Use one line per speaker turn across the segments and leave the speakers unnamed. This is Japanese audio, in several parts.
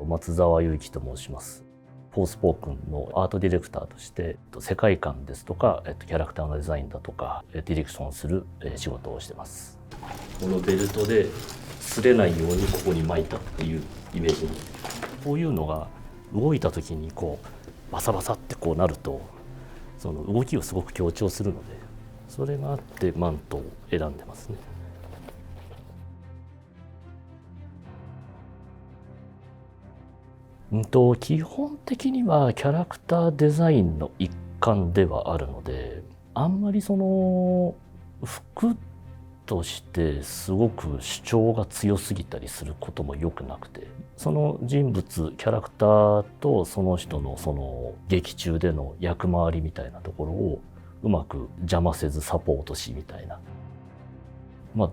松沢祐樹と申します。フォースポークンのアートディレクターとして世界観ですとかキャラクターのデザインだとかディレクションする仕事をしてます。このベルトで擦れないようにここに巻いたっていうイメージ。こういうのが動いた時にこうバサバサってこうなるとその動きをすごく強調するので、それがあってマントを選んでますね。基本的にはキャラクターデザインの一環ではあるので、あんまりその服としてすごく主張が強すぎたりすることもよくなくて、その人物キャラクターとその人のその劇中での役回りみたいなところをうまく邪魔せずサポートしみたいな、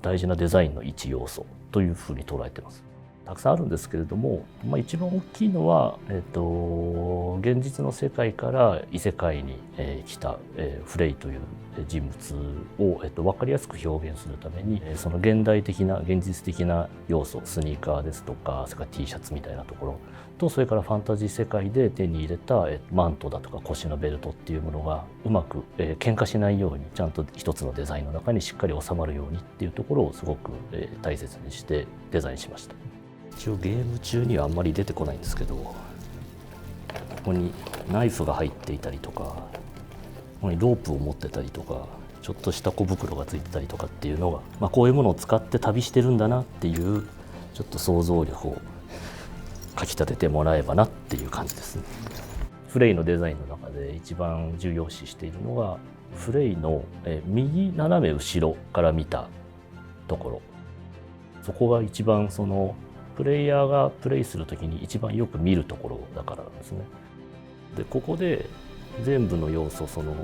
大事なデザインの一要素というふうに捉えてます。たくさんあるんですけれども、一番大きいのは、現実の世界から異世界に来たフレイという人物を分かりやすく表現するために、その現代的な現実的な要素、スニーカーですとか、それから T シャツみたいなところと、それからファンタジー世界で手に入れたマントだとか腰のベルトっていうものがうまく喧嘩しないようにちゃんと一つのデザインの中にしっかり収まるようにっていうところをすごく大切にしてデザインしました。一応ゲーム中にはあんまり出てこないんですけど、ここにナイフが入っていたりとか、ここにロープを持ってたりとか、ちょっとした小袋がついてたりとかっていうのが、こういうものを使って旅してるんだなっていうちょっと想像力をかきたててもらえばなっていう感じですね。フレイのデザインの中で一番重要視しているのがフレイの右斜め後ろから見たところ、そこが一番そのプレイヤーがプレイするときに一番よく見るところだからなんですね。でここで全部の要素、その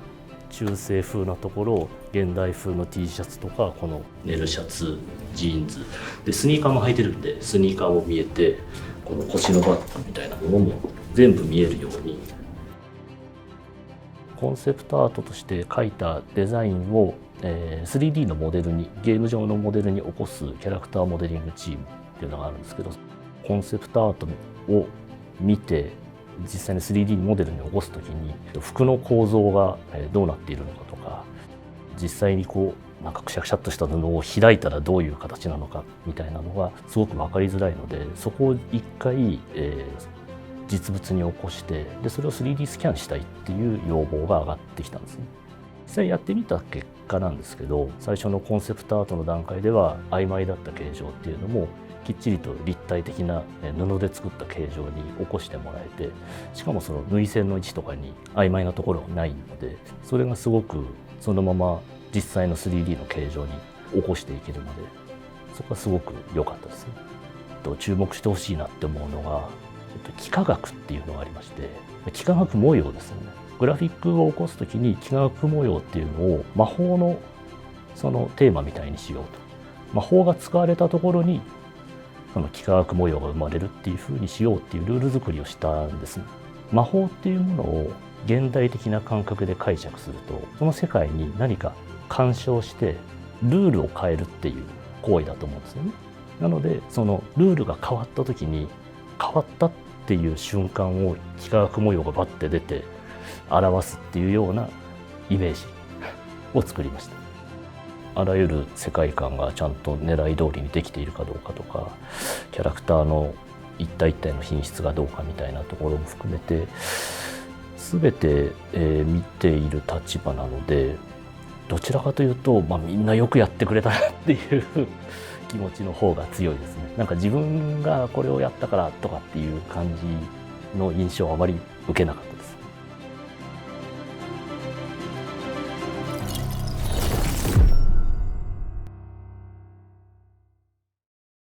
中世風なところ、現代風の T シャツとか、このネルシャツ、ジーンズでスニーカーも履いてるんで、スニーカーも見えて、この腰のバッグみたいなものも全部見えるように、コンセプトアートとして描いたデザインを 3D のモデルに、ゲーム上のモデルに起こすキャラクターモデリングチームっていうのがあるんですけど、コンセプトアートを見て実際に 3D モデルに起こすときに服の構造がどうなっているのかとか、実際にこうなんかくしゃくしゃっとした布を開いたらどういう形なのかみたいなのがすごく分かりづらいので、そこを一回、実物に起こして、でそれを 3D スキャンしたいっていう要望が上がってきたんですね。実際やってみた結果なんですけど、最初のコンセプトアートの段階では曖昧だった形状っていうのもきっちりと立体的な布で作った形状に起こしてもらえて、しかもその縫い線の位置とかに曖昧なところがないので、それがすごくそのまま実際の 3D の形状に起こしていけるので、そこはすごく良かったですね。注目してほしいなって思うのが幾何学っていうのがありまして、幾何学模様ですよね。グラフィックを起こすときに幾何学模様っていうのを魔法のそのテーマみたいにしようと、魔法が使われたところにその幾何学模様が生まれるっていうふうにしようっていうルール作りをしたんですね。魔法っていうものを現代的な感覚で解釈すると、その世界に何か干渉してルールを変えるっていう行為だと思うんですよね。なのでそのルールが変わった時に、変わったっていう瞬間を幾何学模様がバッて出て表すっていうようなイメージを作りました。あらゆる世界観がちゃんと狙い通りにできているかどうかとか、キャラクターの一体一体の品質がどうかみたいなところも含めて全て見ている立場なので、どちらかというと、みんなよくやってくれたなっていう気持ちの方が強いですね。なんか自分がこれをやったからとかっていう感じの印象はあまり受けなかったです。